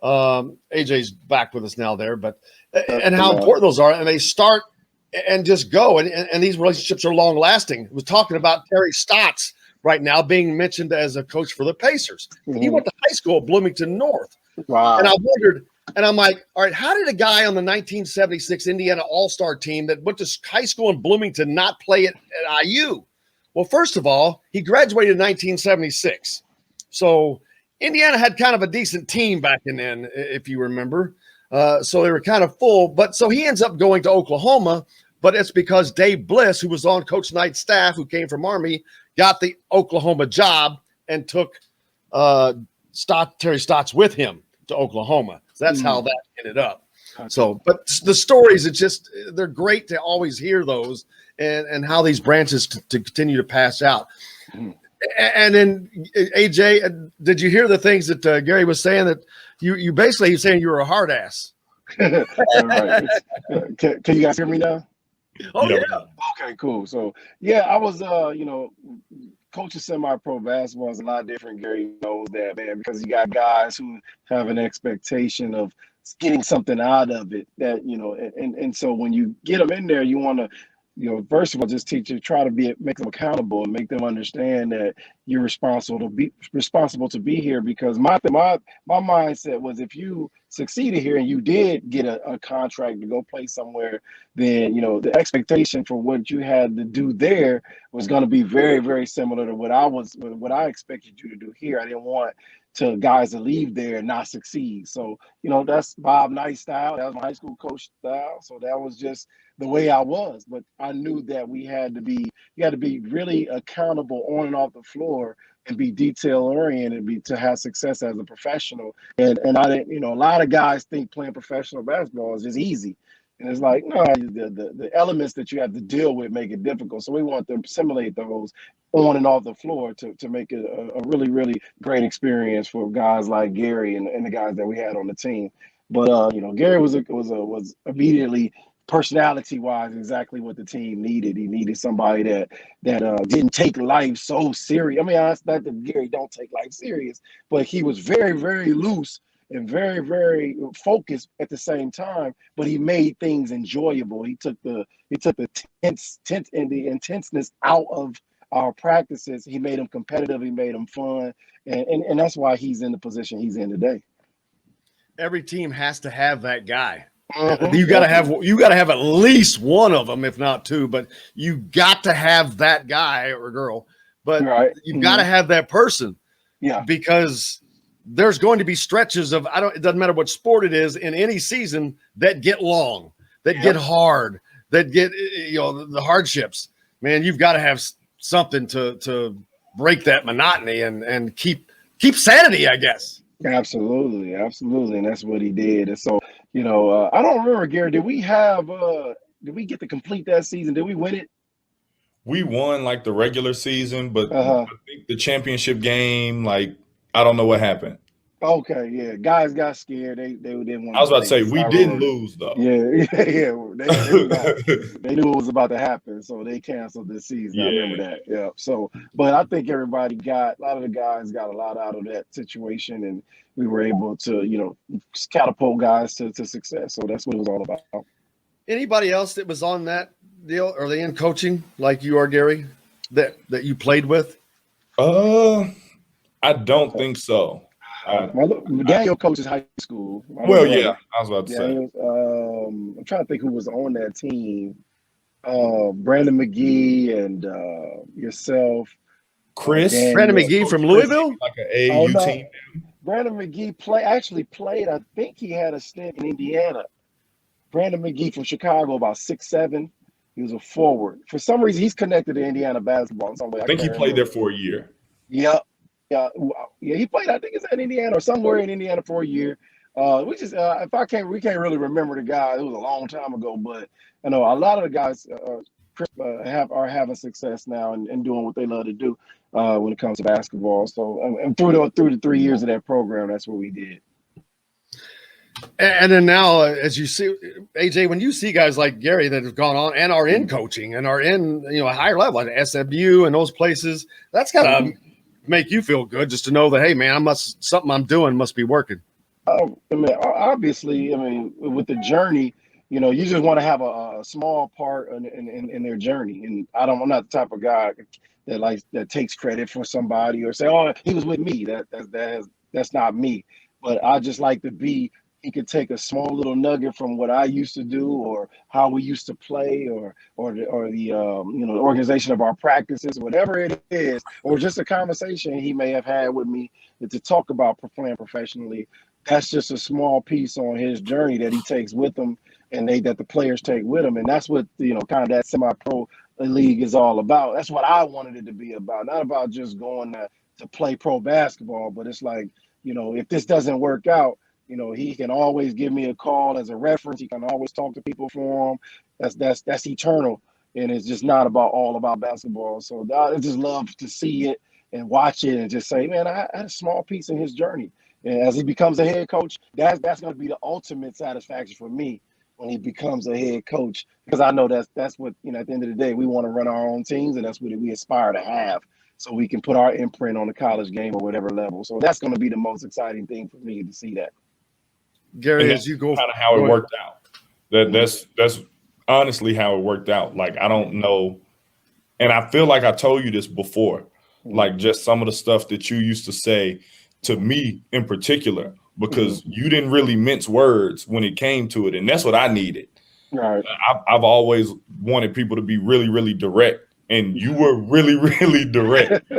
AJ's back with us now there, but and how important those are. And they start and just go. And these relationships are long lasting. I was talking about Terry Stotts right now being mentioned as a coach for the Pacers. Mm-hmm. He went to high school at Bloomington North. Wow. And I wondered, and I'm like, all right, how did a guy on the 1976 Indiana All-Star team that went to high school in Bloomington not play at IU? Well, first of all, he graduated in 1976. So Indiana had kind of a decent team back then, if you remember. So they were kind of full. But so he ends up going to Oklahoma, but it's because Dave Bliss, who was on Coach Knight's staff, who came from Army, got the Oklahoma job and took Terry Stotts with him to Oklahoma. So that's how that ended up. So, but the stories, they're great to always hear those and how these branches to continue to pass out. And then AJ, did you hear the things that Gary was saying that you basically he's saying you were a hard ass? Right. Can you guys hear me now? Oh yeah. Okay, cool. So yeah, I was coaching semi-pro basketball is a lot different. Gary knows that, man, because you got guys who have an expectation of getting something out of it that, and so when you get them in there, you want to, first of all, just try to make them accountable and make them understand that you're responsible to be here. Because my mindset was, if you succeeded here and you did get a contract to go play somewhere, then the expectation for what you had to do there was going to be very, very similar to what I expected you to do here. I didn't want guys to leave there and not succeed. So that's Bob Knight's style. That was my high school coach style. So that was just the way I was. But I knew that you had to be really accountable on and off the floor and be detail oriented to have success as a professional. And I didn't, a lot of guys think playing professional basketball is just easy. And it's like, no, the elements that you have to deal with make it difficult. So we want to simulate those on and off the floor to make it a really, really great experience for guys like Gary and the guys that we had on the team. But Gary was immediately, personality-wise, exactly what the team needed. He needed somebody that didn't take life so serious. I mean, it's not that Gary don't take life serious, but he was very, very loose and very, very focused at the same time. But he made things enjoyable. He took the tense and the intenseness out of our practices. He made them competitive. He made them fun, and that's why he's in the position he's in today. Every team has to have that guy. You got to have at least one of them, if not two. But you got to have that guy or girl. But you've got to have that person. Yeah, because there's going to be stretches of it doesn't matter what sport it is in any season that get long, that get hard, that get the hardships. Man, you've got to have something to break that monotony and keep sanity, I guess. Absolutely, and that's what he did. And so, I don't remember, Gary. Did we get to complete that season? Did we win it? We won like the regular season, but I think the championship game, I don't know what happened. Okay, yeah. Guys got scared. They didn't want to. I was about to say we didn't lose though. Yeah. They knew it was about to happen, so they canceled this season. Yeah. I remember that. Yeah. So, but I think a lot of the guys got a lot out of that situation, and we were able to, catapult guys to success. So that's what it was all about. Anybody else that was on that deal? Are they in coaching like you are, Gary? That you played with? I don't think so. Daniel coaches high school. I was about to say. I'm trying to think who was on that team. Brandon McGee and yourself. Chris. Brandon McGee from Louisville? Like an AAU team. Brandon McGee played, I think he had a stint in Indiana. Brandon McGee from Chicago, about 6'7". He was a forward. For some reason, he's connected to Indiana basketball in some way. I think he played there for a year. Yep. Yeah, he played. I think it's in Indiana or somewhere in Indiana for a year. We can't really remember the guy. It was a long time ago, but I know a lot of the guys are having success now and doing what they love to do when it comes to basketball. So, and through the 3 years of that program, that's what we did. And then now, as you see, AJ, when you see guys like Gary that have gone on and are in coaching and are in a higher level like SMU and those places, that's got to make you feel good just to know that, hey man, something I'm doing must be working. I mean, obviously, I mean, with the journey, you just want to have a small part in their journey. And I'm not the type of guy that takes credit for somebody or say, "Oh, he was with me." That's not me. But I just like to be. He could take a small little nugget from what I used to do, or how we used to play, or the organization of our practices, whatever it is, or just a conversation he may have had with me to talk about playing professionally. That's just a small piece on his journey that he takes with him, and that the players take with him. And that's what kind of that semi-pro league is all about. That's what I wanted it to be about. Not about just going to play pro basketball, but it's like, if this doesn't work out, he can always give me a call as a reference. He can always talk to people for him. That's eternal, and it's just not all about basketball. So I just love to see it and watch it and just say, man, I had a small piece in his journey. And as he becomes a head coach, that's going to be the ultimate satisfaction for me when he becomes a head coach, because I know that's what, at the end of the day, we want to run our own teams, and that's what we aspire to have, so we can put our imprint on the college game or whatever level. So that's going to be the most exciting thing for me to see that. Gary, as you go, kind of how it worked out. That's honestly how it worked out. Like, I don't know, and I feel like I told you this before, like just some of the stuff that you used to say to me in particular, because you didn't really mince words when it came to it, and that's what I needed. Right. I've always wanted people to be really, really direct, and you were really, really direct.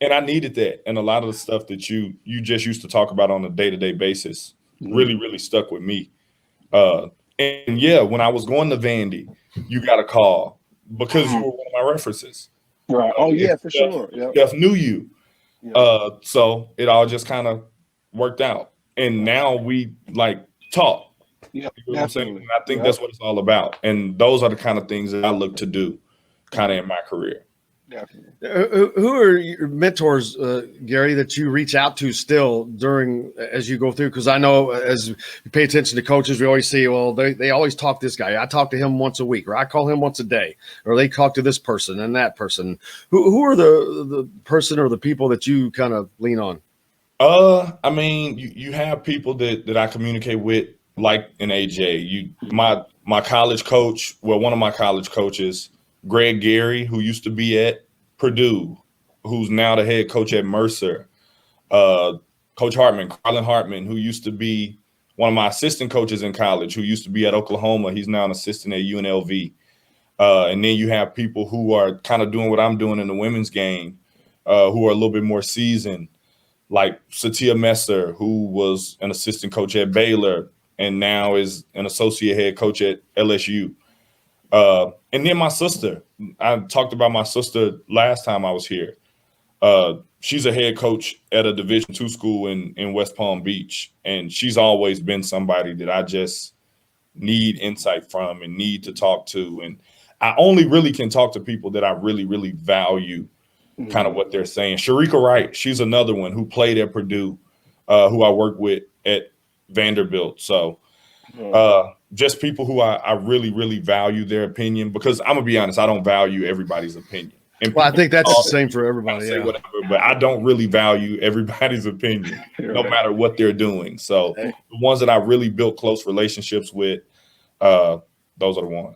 And I needed that, and a lot of the stuff that you just used to talk about on a day-to-day basis really, really stuck with me. And yeah, when I was going to Vandy, you got a call because you were one of my references. Right. Oh yeah, for sure. Jeff knew you. So it all just kind of worked out. And now we like talk. Yeah, you know what I'm saying? And I think that's what it's all about. And those are the kind of things that I look to do kind of in my career. Definitely. Who are your mentors, Gary, that you reach out to still as you go through? Because I know as you pay attention to coaches, we always see, well, they always talk this guy. I talk to him once a week, or I call him once a day, or they talk to this person and that person. Who are the person or the people that you kind of lean on? I mean, you have people that I communicate with, like an AJ. My college coach, one of my college coaches, Greg Gary, who used to be at Purdue, who's now the head coach at Mercer. Coach Carlin Hartman, who used to be one of my assistant coaches in college, who used to be at Oklahoma. He's now an assistant at UNLV. And then you have people who are kind of doing what I'm doing in the women's game, who are a little bit more seasoned, like Satia Messer, who was an assistant coach at Baylor and now is an associate head coach at LSU. And then my sister, I talked about my sister last time I was here. She's a head coach at a Division II school in West Palm Beach. And she's always been somebody that I just need insight from and need to talk to. And I only really can talk to people that I really, really value kind of what they're saying. Sharika Wright, she's another one who played at Purdue, who I work with at Vanderbilt. So just people who I really, really value their opinion, because I'm going to be honest, I don't value everybones opinion. And I think that's the same for everybody. Say whatever, but I don't really value everybody's opinion, no matter what they're doing. So the ones that I really built close relationships with, those are the ones.